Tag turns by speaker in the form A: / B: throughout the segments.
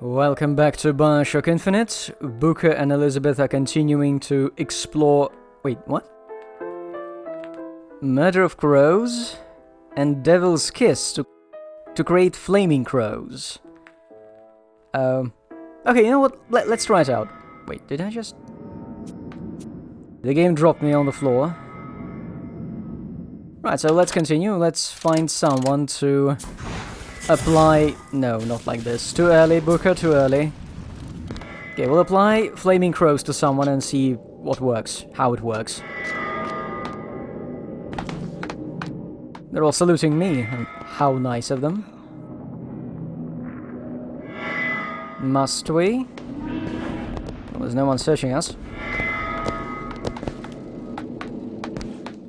A: Welcome back to BioShock Infinite. Booker and Elizabeth are continuing to explore... Wait, what? Murder of Crows and Devil's Kiss to create flaming crows. Okay, you know what? Let's try it out. Wait, did I just... The game dropped me on the floor. Right, so let's continue. Let's find someone to apply... No, not like this. Too early, Booker, too early. Okay, we'll apply flaming crows to someone and see what works, how it works. They're all saluting me, and how nice of them. Must we? Well, there's no one searching us.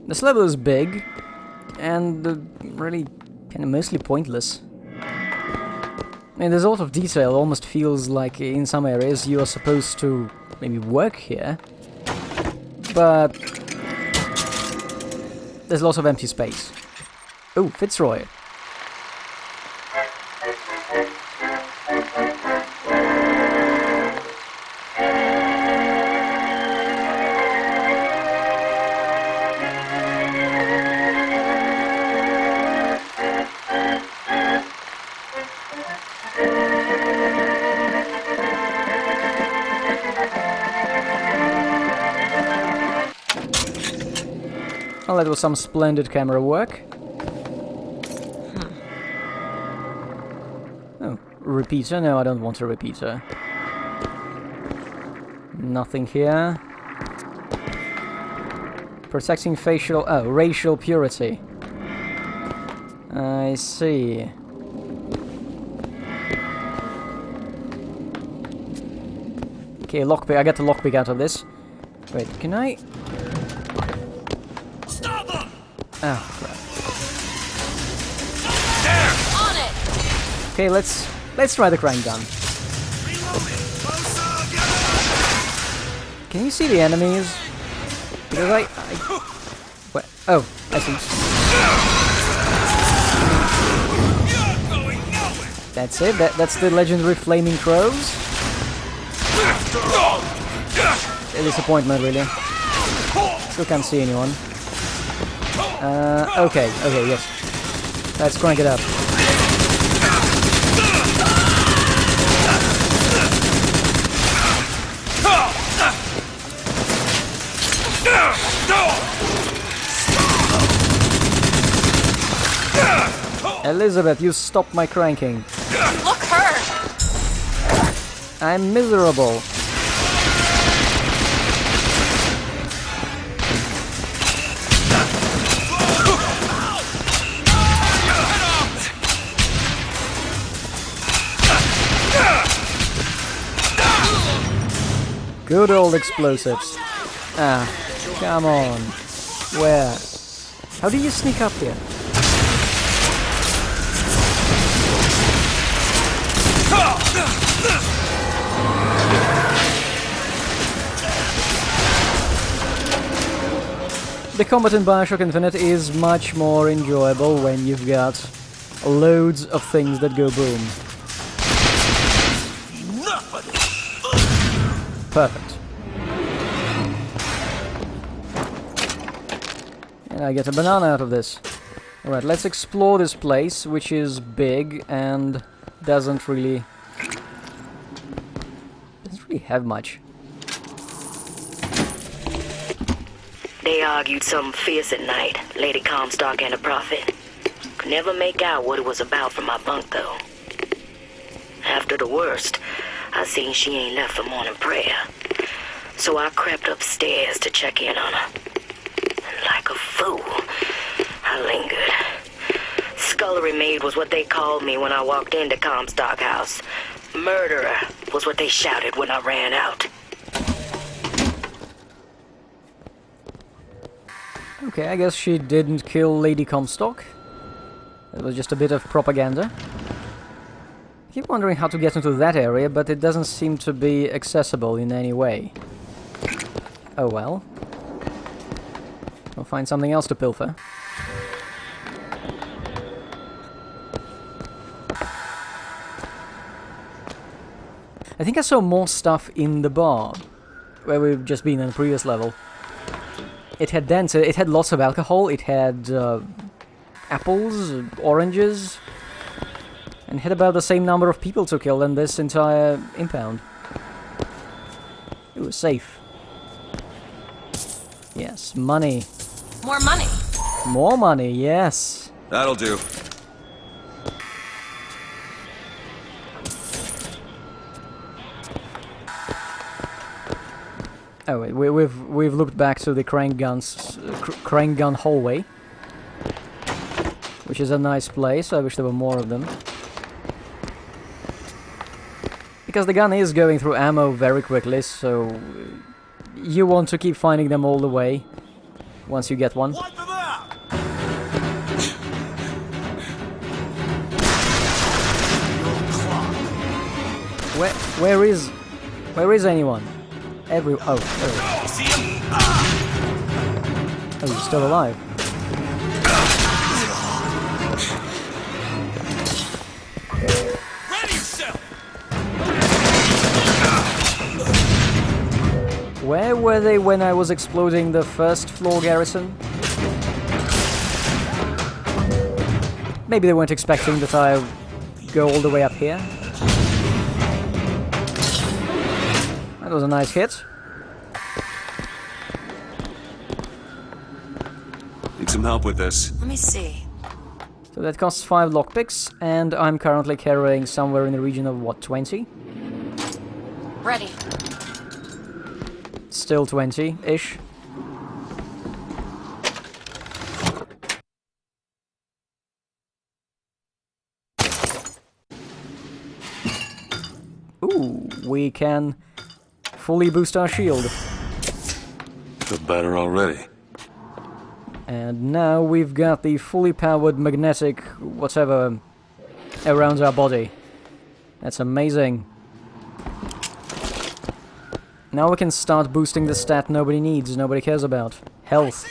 A: This level is big, and really kind of mostly pointless. I mean, there's a lot of detail, almost feels like in some areas you are supposed to maybe work here, but there's lots of empty space. Oh, Fitzroy. Well, that was some splendid camera work. Oh, repeater? No, I don't want a repeater. Nothing here. Protecting facial... Oh, racial purity. I see. Okay, lockpick. I get the lockpick out of this. Wait, can I... Oh, crap.
B: On it.
A: Okay, let's try the crank gun. Can you see the enemies? Because I what? Oh, I see. That's it. That's the legendary flaming crows. A disappointment, really. Still can't see anyone. Okay, yes. Let's crank it up. Elizabeth, you stopped my cranking.
B: Look her!
A: I'm miserable. Good old explosives. Ah, come on. Where? How do you sneak up here? The combat in BioShock Infinite is much more enjoyable when you've got loads of things that go boom. Perfect. And I get a banana out of this. Alright, let's explore this place, which is big and doesn't really have much.
C: They argued something fierce at night, Lady Comstock and the Prophet. Could never make out what it was about from my bunk, though. After the worst, I seen she ain't left for morning prayer. So I crept upstairs to check in on her. And like a fool, I lingered. Scullery maid was what they called me when I walked into Comstock House. Murderer was what they shouted when I ran out.
A: Okay, I guess she didn't kill Lady Comstock. It was just a bit of propaganda. I keep wondering how to get into that area, but it doesn't seem to be accessible in any way. Oh well. We'll find something else to pilfer. I think I saw more stuff in the bar, where we've just been in the previous level. It had dancer, it had lots of alcohol, it had apples, oranges, and had about the same number of people to kill in this entire impound. It was safe. Yes, money.
B: More money.
A: More money, yes.
D: That'll do.
A: Oh wait, we've looped back to the crane gun hallway, which is a nice place. I wish there were more of them, because the gun is going through ammo very quickly, so you want to keep finding them all the way once you get one.
D: Wipe them out!
A: Where is anyone? Oh, there he is.
D: See him?
A: Oh, he's still alive.
D: Ready yourself!
A: Where were they when I was exploding the first floor garrison? Maybe they weren't expecting that I go all the way up here. That was a nice hit.
D: Need some help with this.
B: Let me see.
A: So that costs 5 lockpicks, and I'm currently carrying somewhere in the region of, what, 20?
B: Ready.
A: Still 20-ish. Ooh, we can fully boost our shield.
D: Feel better already.
A: And now we've got the fully powered magnetic whatever around our body. That's amazing. Now we can start boosting the stat nobody needs, nobody cares about. Health.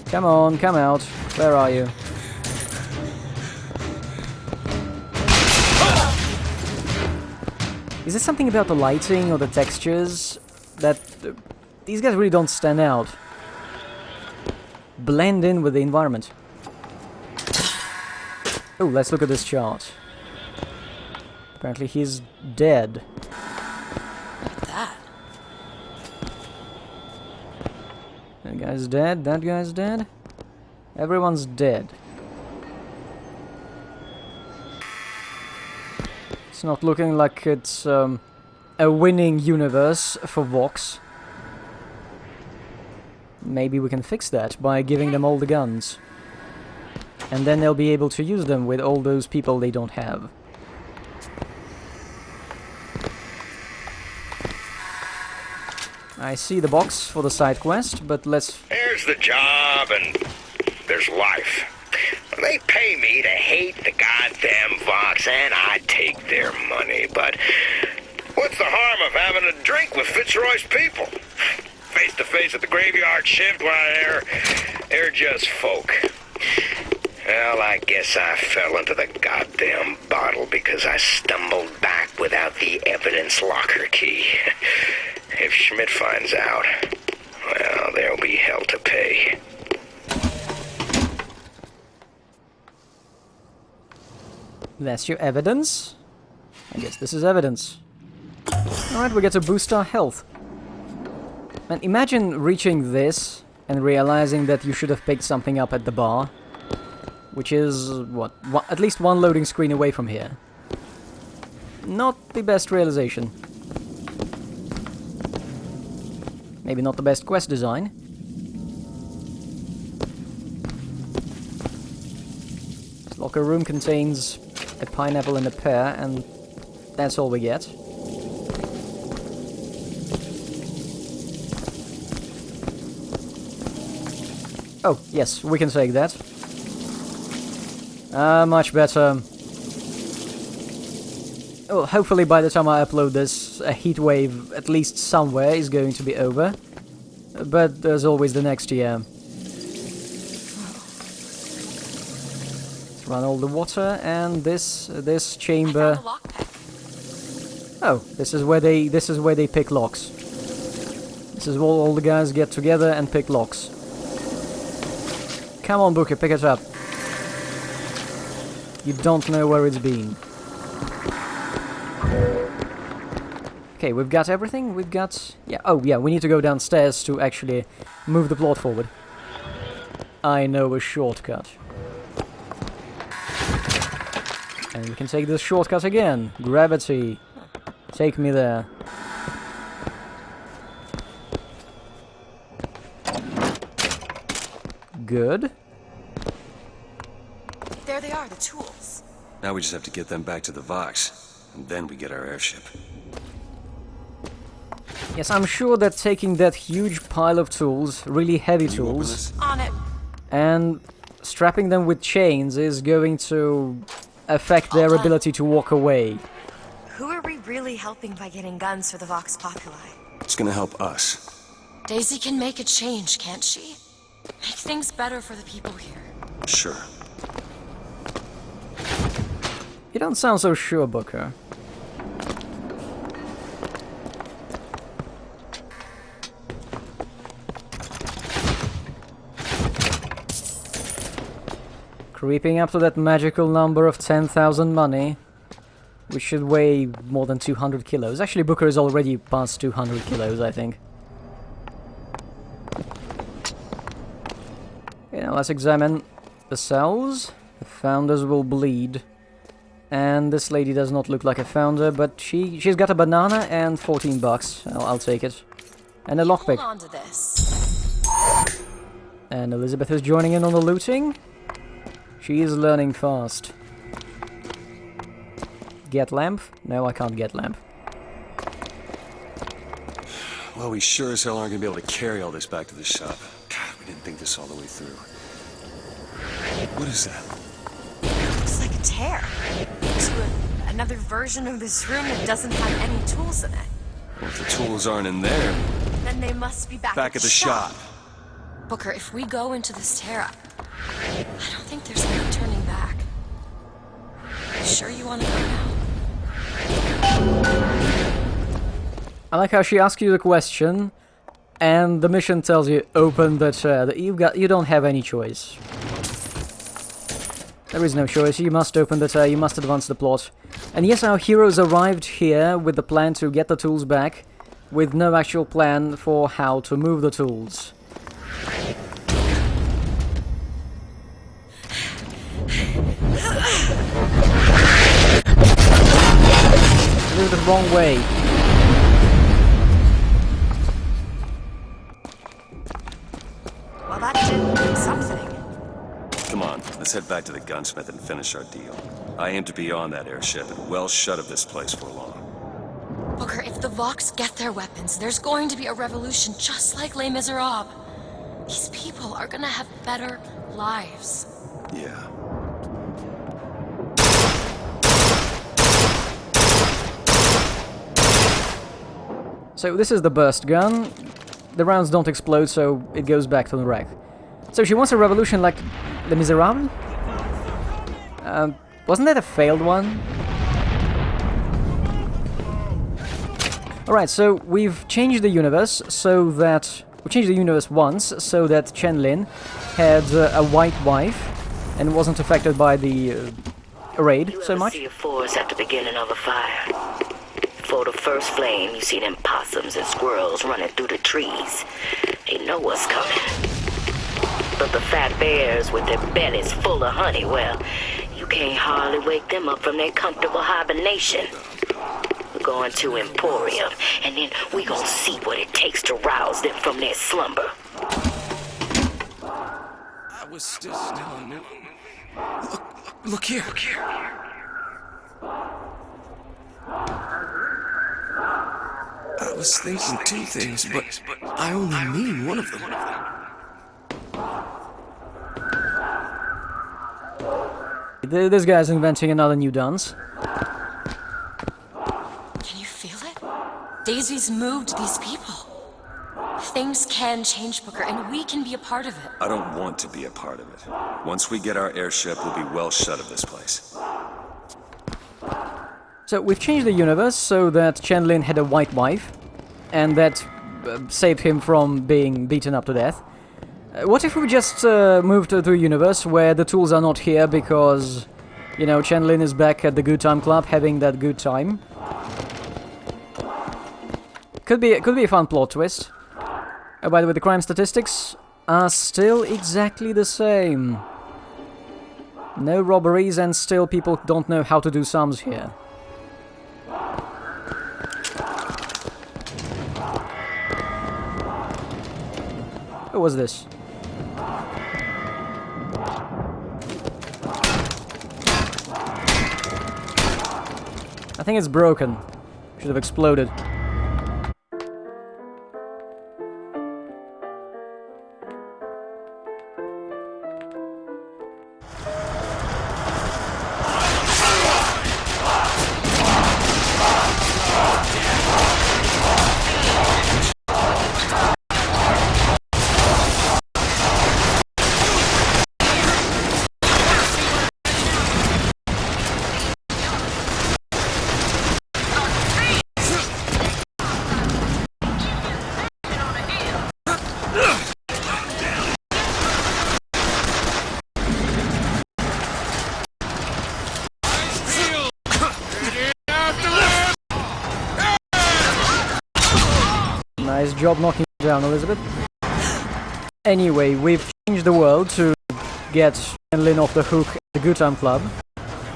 A: Come on, come out. Where are you? Is it something about the lighting or the textures that these guys really don't stand out? Blend in with the environment. Oh, let's look at this chart. Apparently he's dead.
B: That.
A: That guy's dead, that guy's dead. Everyone's dead. It's not looking like it's a winning universe for Vox. Maybe we can fix that by giving them all the guns. And then they'll be able to use them with all those people they don't have. I see the box for the side quest, but let's...
E: There's the job and there's life. They pay me to hate the goddamn Vox, and I take their money, but what's the harm of having a drink with Fitzroy's people? Face to face at the graveyard shift, why, they're just folk. Well, I guess I fell into the goddamn bottle because I stumbled back without the evidence locker key. If Schmidt finds out, well, there'll be hell to pay.
A: That's your evidence? I guess this is evidence. Alright, we get to boost our health. And imagine reaching this and realizing that you should have picked something up at the bar. Which is, what, at least one loading screen away from here. Not the best realization. Maybe not the best quest design. This locker room contains a pineapple and a pear, and that's all we get. Oh, yes, we can take that. Much better. Well, hopefully by the time I upload this, a heat wave, at least somewhere, is going to be over. But there's always the next year. As Run all the water, and this
B: I
A: chamber.
B: found a lockpick.
A: Oh, this is where they pick locks. This is where all the guys get together and pick locks. Come on, Booker, pick it up. You don't know where it's been. Okay, we've got everything. We've got... Yeah, oh yeah, we need to go downstairs to actually move the plot forward. I know a shortcut. And we can take this shortcut again. Gravity. Take me there. Good.
B: There they are, the tools.
D: Now we just have to get them back to the Vox, and then we get our airship.
A: Yes, I'm sure that taking that huge pile of tools, really heavy
D: Can you open
A: tools,
D: this?
B: On it.
A: and strapping them with chains is going to affect their ability to walk away.
B: Who are we really helping by getting guns for the Vox Populi?
D: It's gonna help us.
B: Daisy can make a change, can't she? Make things better for the people here.
D: Sure.
A: You don't sound so sure, Booker. Creeping up to that magical number of 10,000 money, which should weigh more than 200 kilos. Actually, Booker is already past 200 kilos, I think. Okay, now let's examine the cells. The founders will bleed. And this lady does not look like a founder, but she's got a banana and 14 bucks. I'll take it. And a lockpick.
B: Hold on to this.
A: And Elizabeth is joining in on the looting. She is learning fast. Get lamp? No, I can't get lamp.
D: Well, we sure as hell aren't gonna be able to carry all this back to the shop. God, we didn't think this all the way through. What is that?
B: Looks like a tear. To another version of this room that doesn't have any tools in it.
D: Well, if the tools aren't in there,
B: Then they must be back
D: back at the shop.
B: Booker, if we go into this tear-up, I don't think there's any turning back. You sure you want to go now?
A: I like how she asks you the question, and the mission tells you, open the chair. That you don't have any choice. There is no choice, you must open the chair, you must advance the plot. And yes, our heroes arrived here with the plan to get the tools back, with no actual plan for how to move the tools. Move the wrong way.
B: Well, that did something.
D: Come on, let's head back to the gunsmith and finish our deal. I aim to be on that airship and well shut of this place for long.
B: Booker, if the Vox get their weapons, there's going to be a revolution just like Les Miserables. These people are gonna have better lives.
D: Yeah.
A: So this is the burst gun. The rounds don't explode, so it goes back to the rack. So she wants a revolution like Les Miserables? Wasn't that a failed one? Alright, so we've changed the universe so that... We changed the universe once so that Chen Lin had a white wife and wasn't affected by the raid so much.
C: You ever see a forest at the beginning of a fire? For the first flame, you see them possums and squirrels running through the trees. They know what's coming. But the fat bears with their bellies full of honey, well, you can't hardly wake them up from their comfortable hibernation. We're going to Emporium, and then we gonna see what it takes to rouse them from their slumber.
F: I was still on it. Look here. I was thinking two things, but I only mean one of them.
A: This guy's inventing another new dance.
B: Can you feel it? Daisy's moved these people. If Things can change, Booker, and we can be a part of it.
D: I don't want to be a part of it. Once we get our airship, we'll be well shut of this place.
A: So we've changed the universe so that Chen-Lin had a white wife, and that saved him from being beaten up to death. What if we just moved to a universe where the tools are not here because, you know, Chen-Lin is back at the Good Time Club having that good time? Could be a fun plot twist. Oh, by the way, the crime statistics are still exactly the same. No robberies, and still people don't know how to do sums here. What was this? I think it's broken. Should have exploded. Nice job knocking you down, Elizabeth. Anyway, we've changed the world to get Chen-Lin off the hook at the Good Time Club.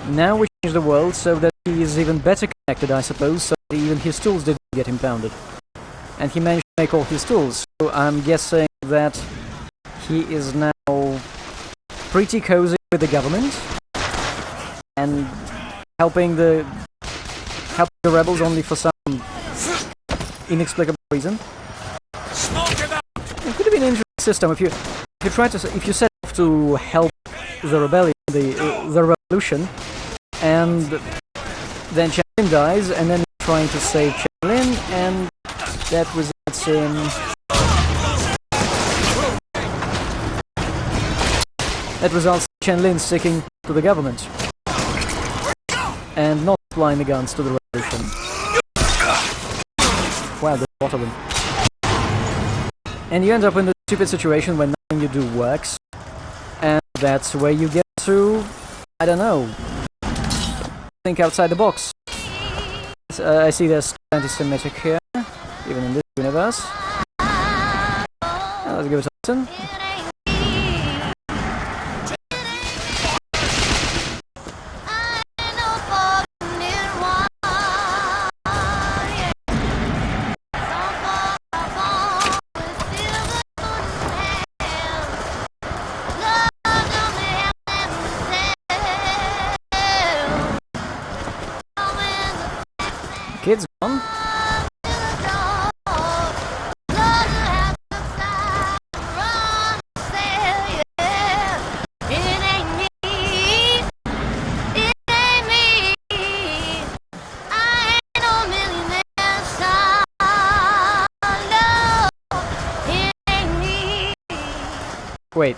A: Now we change the world so that he is even better connected, I suppose, so that even his tools didn't get impounded. And he managed to make all his tools, so I'm guessing that he is now pretty cozy with the government and helping the rebels only for some inexplicable reason. It could have been an interesting system if you set off to help the rebellion, the revolution, and then Chen-Lin dies, and then you're trying to save Chen-Lin, and that results in Chen-Lin sticking to the government and not applying the guns to the revolution. Wow, there's a lot of them. And you end up in the stupid situation when nothing you do works. And that's where you get to, I don't know, think outside the box. I see there's anti-Semitic here, even in this universe. Let's give it a listen. Kids gone. Wait.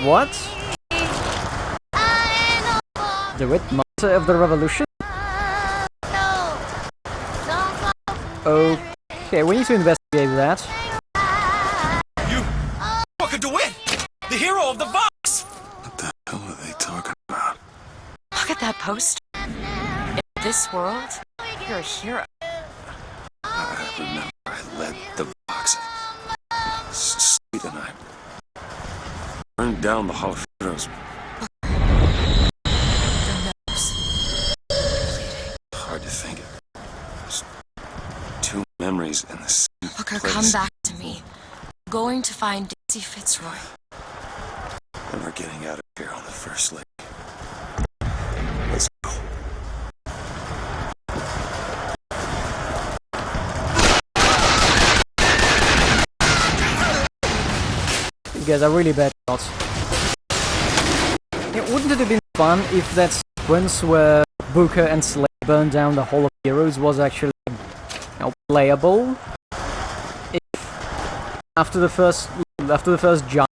A: What? The Red Master of the Revolution? Okay, we need to investigate that.
F: You! Booker DeWitt! The hero of the Vox!
D: What the hell are they talking about?
B: Look at that poster. In this world, you're a hero.
D: I remember I led the Vox. Sweet and I burned down the Hall of Heroes. Hard to think of. There's two memories in the same
B: Booker,
D: place.
B: come back to me. I'm going to find Daisy Fitzroy.
D: And we're getting out of here on the first leg. Let's go.
A: These guys are really bad shots. Yeah, wouldn't it have been fun if that sequence where Booker and Slade burned down the Hall of Heroes was actually, you know, playable? If after the first jump,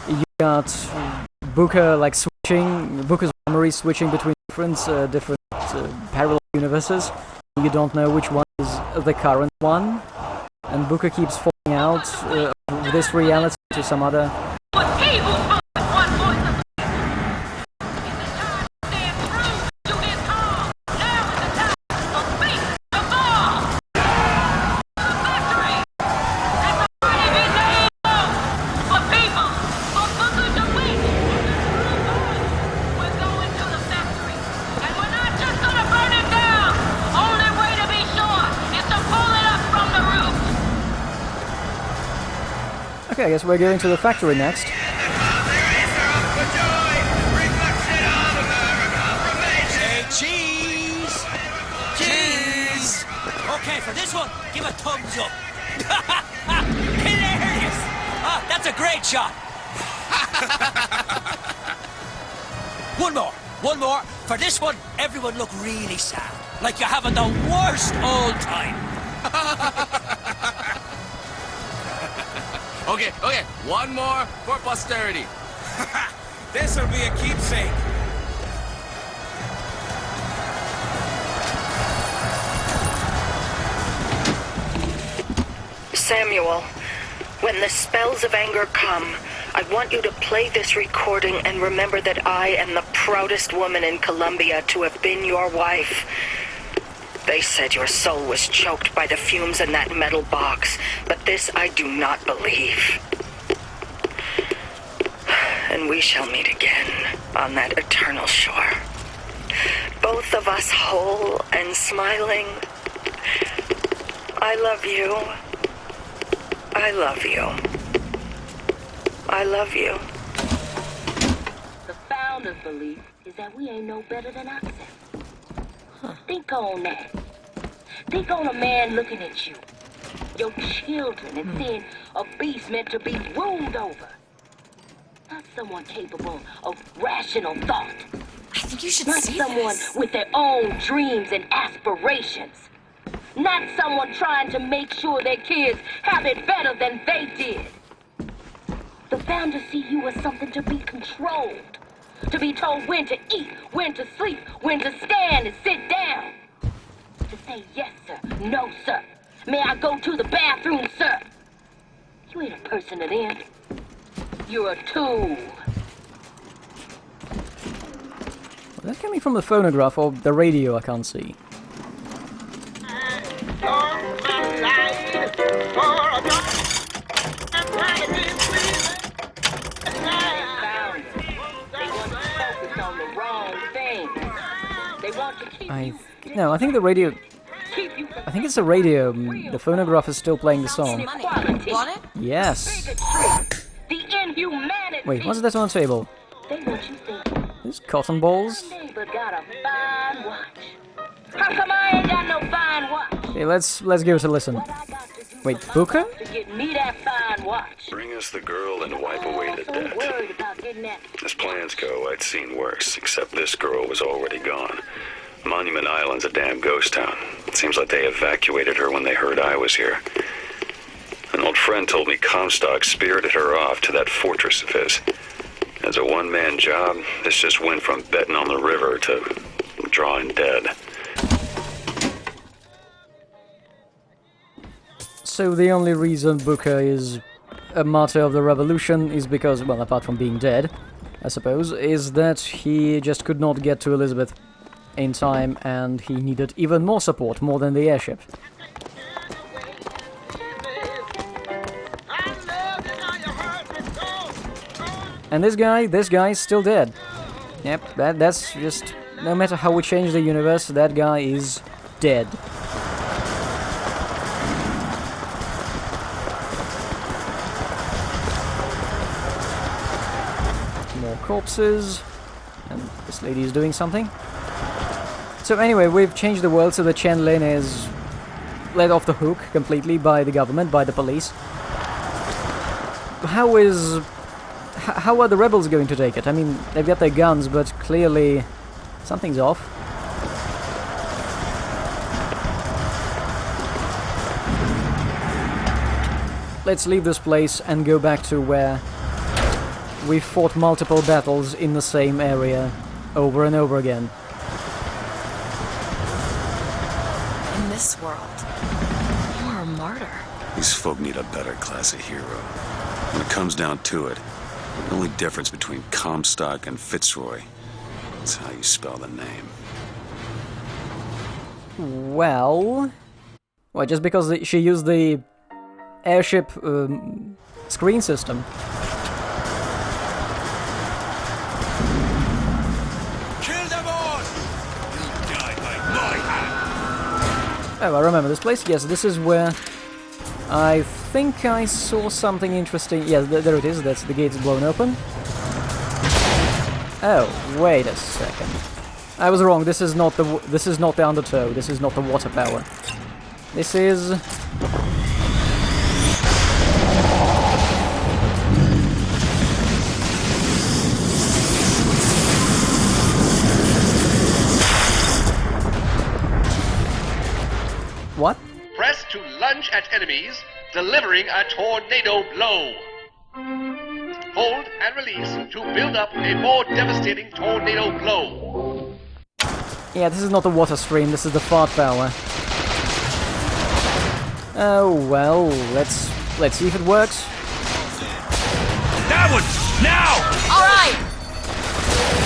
A: you got Booker like switching, Booker's memory switching between different parallel universes. You don't know which one is the current one, and Booker keeps falling out of this reality to some other. Okay, I guess we're going to the factory next.
G: Say cheese! Cheese! Okay, for this one, give a thumbs up. Hilarious! Ah, that's a great shot. One more. For this one, everyone look really sad. Like you're having the worst old time.
F: Okay, one more for posterity.
G: This'll be a keepsake.
C: Samuel, when the spells of anger come, I want you to play this recording and remember that I am the proudest woman in Columbia to have been your wife. They said your soul was choked by the fumes in that metal box, but this I do not believe. And we shall meet again on that eternal shore. Both of us whole and smiling. I love you. I love you. I love you.
H: The founder's belief is that we ain't no better than ourselves. Think on that. Think on a man looking at you, your children, and seeing a beast meant to be ruled over. Not someone capable of rational thought.
B: I think you should
H: Not
B: see
H: someone
B: this.
H: with their own dreams and aspirations. Not someone trying to make sure their kids have it better than they did. The founders see you as something to be controlled. To be told when to eat, when to sleep, when to stand and sit down. To say yes, sir, no, sir. May I go to the bathroom, sir? You ain't a person to them. You're a tool.
A: Was that coming from the phonograph or the radio? I can't see. I think the radio. I think it's the radio. The phonograph is still playing the song.
B: Want it?
A: Yes.
H: The inhumanity.
A: Wait, what's that on the table?
H: They want you thinking.
A: These cotton balls?
H: Neighbor got a fine watch. How come I ain't got no fine watch?
A: Okay, let's give it a listen.
H: What I got to do
A: Wait,
H: with my
A: Booker?
H: life to get me that fine watch.
D: Bring us the girl and wipe away the
H: So
D: debt.
H: worried about getting that.
D: As plans go, I'd seen worse, except this girl was already gone. Monument Island's a damn ghost town. It seems like they evacuated her when they heard I was here. An old friend told me Comstock spirited her off to that fortress of his. As a one-man job, this just went from betting on the river to drawing dead.
A: So the only reason Booker is a martyr of the revolution is because, well, apart from being dead, I suppose, is that he just could not get to Elizabeth in time and he needed even more support, more than the airship. And this guy is still dead. Yep, that's just, no matter how we change the universe, that guy is dead. More corpses, and this lady is doing something. So anyway, we've changed the world so that Chen Lin is let off the hook completely by the government, by the police. How are the rebels going to take it? I mean, they've got their guns, but clearly something's off. let's leave this place and go back to where we fought multiple battles in the same area over and over again.
B: In this world, you're a martyr.
D: These folk need a better class of hero. When it comes down to it, the only difference between Comstock and Fitzroy is how you spell the name.
A: Well, just because she used the airship screen system.
G: Kill them all! You die by my hand!
A: Oh, I remember this place. Yes, this is where I think I saw something interesting. Yes, there it is. That's the gate's blown open. Oh, wait a second. I was wrong. This is not the undertow. This is not the water power. This is... What?
I: Press to lunge at enemies, delivering a tornado blow. Hold and release to build up a more devastating tornado blow.
A: Yeah, this is not the water stream, this is the fart power. Oh well, let's see if it works.
G: That one! Now!
B: Alright!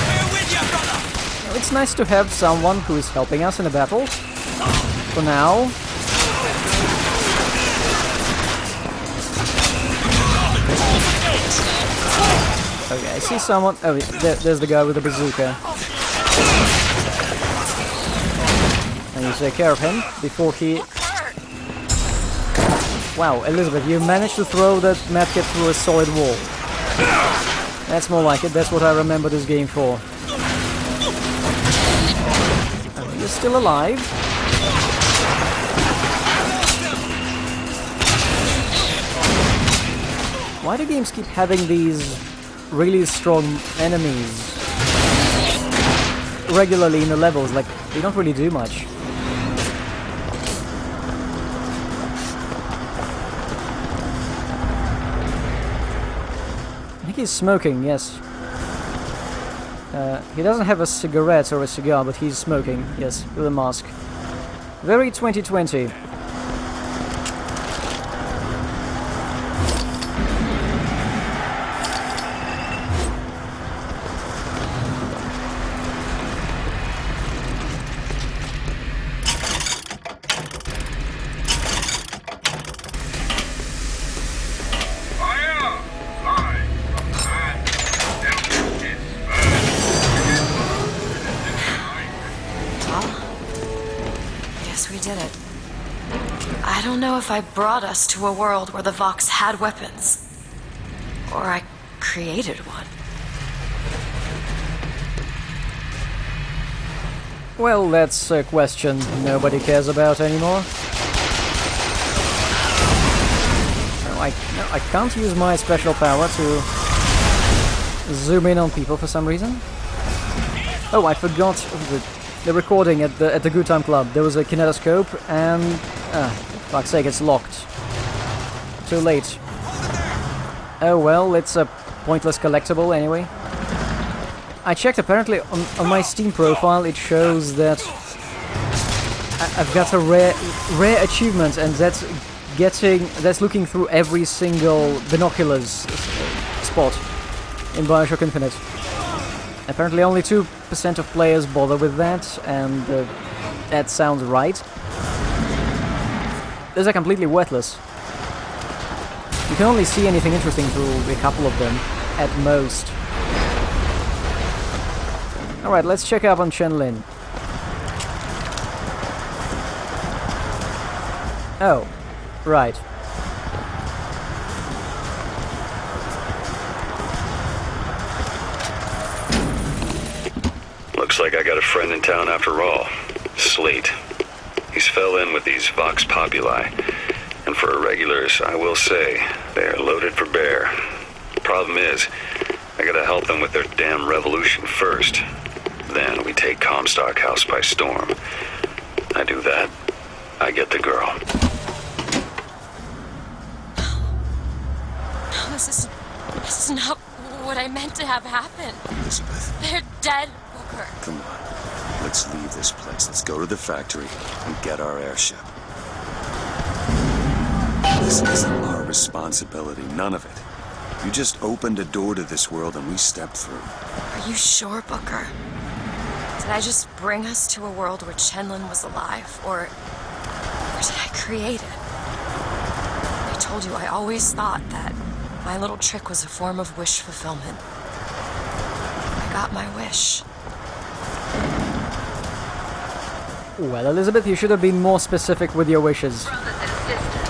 G: We're with you, brother!
A: Well, it's nice to have someone who is helping us in a battle. For now. Okay, I see someone. Oh, there's the guy with the bazooka. I need to take care of him before he... Wow, Elizabeth, you managed to throw that medkit through a solid wall. That's more like it, that's what I remember this game for. Oh, you're still alive. Why do games keep having these really strong enemies regularly in the levels? Like, they don't really do much. I think he's smoking, yes. He doesn't have a cigarette or a cigar, but he's smoking, yes, with a mask. Very 2020.
B: If I brought us to a world where the Vox had weapons. Or I created one.
A: Well, that's a question nobody cares about anymore. No, I can't use my special power to zoom in on people for some reason. Oh, I forgot the recording at the Good Time Club. There was a kinetoscope and... for fuck's sake, it's locked. Too late. Oh well, it's a pointless collectible anyway. I checked, apparently on my Steam profile it shows that I've got a rare achievement, and that's looking through every single binoculars spot in BioShock Infinite. Apparently only 2% of players bother with that, and that sounds right. Those are completely worthless. You can only see anything interesting through a couple of them, at most. Alright, let's check up on Chen Lin. Oh, right.
D: Looks like I got a friend in town after all. Slate. He's fell in with these Vox Populi, and for irregulars, I will say, they are loaded for bear. Problem is, I gotta help them with their damn revolution first. Then we take Comstock House by storm. I do that, I get the girl.
B: This is not what I meant to have happen.
J: Elizabeth.
B: They're dead, Booker.
J: Come on. Let's leave this place. Let's go to the factory and get our airship. This isn't our responsibility. None of it. You just opened a door to this world and we stepped through.
B: Are you sure, Booker? Did I just bring us to a world where Chenlin was alive, or did I create it? I told you I always thought that my little trick was a form of wish fulfillment. I got my wish.
A: Well, Elizabeth, you should have been more specific with your wishes.
H: Brothers and sisters,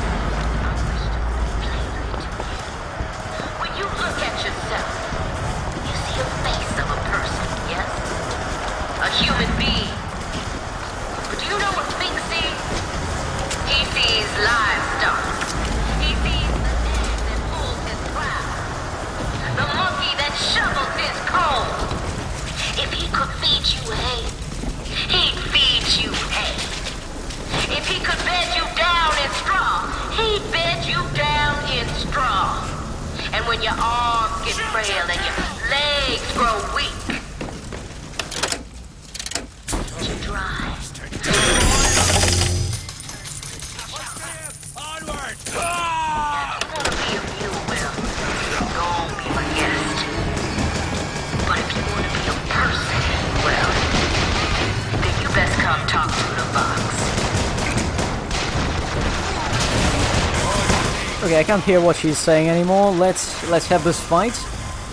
H: when you look at yourself, you see a face of a person, yes? A human being. But do you know what Fink sees? He sees livestock. He sees the man that pulls his prow. The monkey that shovels his coal. If he could feed you hay, he'd feed you hay. If he could bed you down in straw, he'd bed you down in straw. And when your arms get frail and your legs grow weak, you dry.
G: Onward!
H: If you want to be a mule, well, go on, be my guest. But if you want to be a person, well, then you best come talk to the box.
A: Okay, I can't hear what she's saying anymore. Let's have this fight.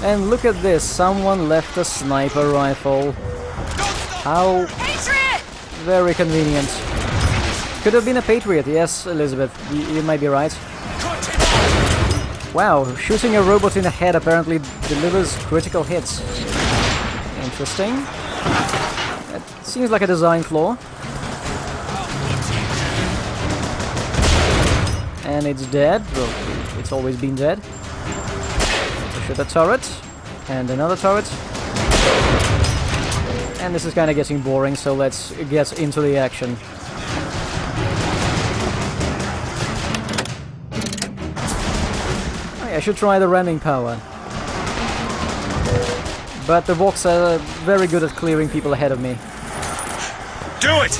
A: And look at this, someone left a sniper rifle. How very convenient. Could have been a Patriot, yes, Elizabeth, you might be right. Wow, shooting a robot in the head apparently delivers critical hits. Interesting. It seems like a design flaw. And it's dead. Well, it's always been dead. Shoot a turret. And another turret. And this is kind of getting boring, so let's get into the action. I should try the ramming power. But the Vox are very good at clearing people ahead of me.
E: Do it!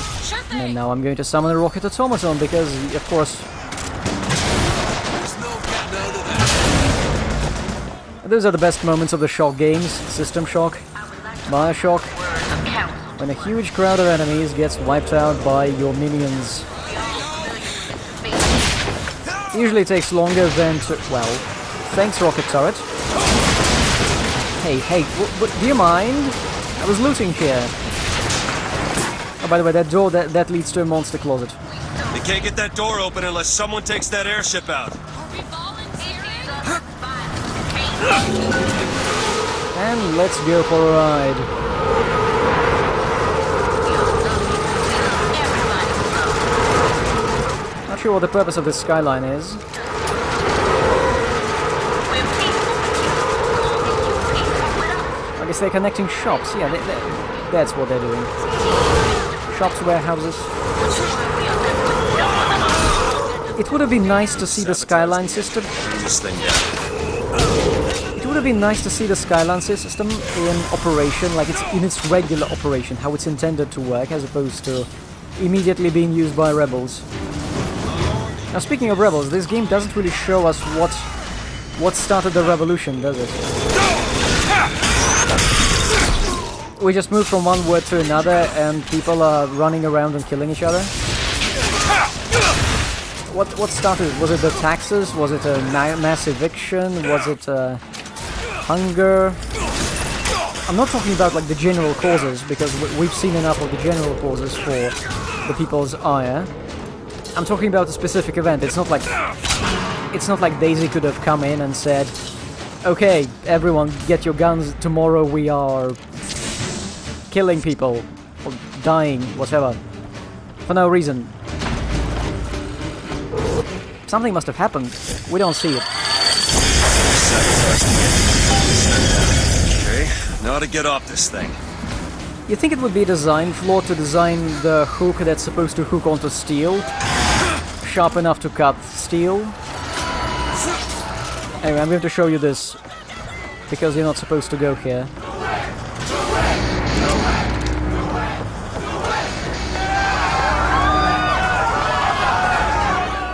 A: And now I'm going to summon a rocket automaton because, of course... Those are the best moments of the Shock games. System Shock, BioShock, when a huge crowd of enemies gets wiped out by your minions. Usually takes longer than to... well, thanks Rocket Turret. Hey, do you mind? I was looting here. Oh, by the way, that door, that leads to a monster closet.
F: They can't get that door open unless someone takes that airship out.
A: And let's go for a ride. Not sure what the purpose of this skyline is. I guess they're connecting shops. Yeah, that's what they're doing. Shops, warehouses. It would have been nice to see the skyline system. It would have been nice to see the skyline system in operation, like it's in its regular operation, how it's intended to work, as opposed to immediately being used by rebels. Now, speaking of rebels, this game doesn't really show us what started the revolution, does it? We just move from one word to another, and people are running around and killing each other. What started it? Was it the taxes? Was it a mass eviction? Was it hunger? I'm not talking about like the general causes, because we've seen enough of the general causes for the people's ire. I'm talking about a specific event. It's not like Daisy could have come in and said, "Okay, everyone, get your guns. Tomorrow we are killing people or dying, whatever, for no reason." Something must have happened. We don't see it.
F: Okay, now to get off this thing.
A: You think it would be a design flaw to design the hook that's supposed to hook onto steel sharp enough to cut steel? Anyway, I'm going to show you this, because you're not supposed to go here.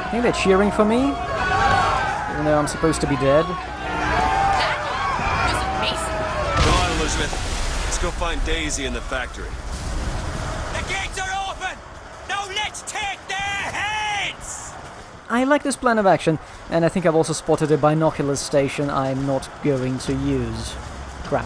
A: I think they're cheering for me, even though I'm supposed to be dead.
B: That was amazing.
F: Go on, Elizabeth. Let's go find Daisy in the factory.
G: The gates are open! Now let's take their heads!
A: I like this plan of action, and I think I've also spotted a binoculars station I'm not going to use. Crap.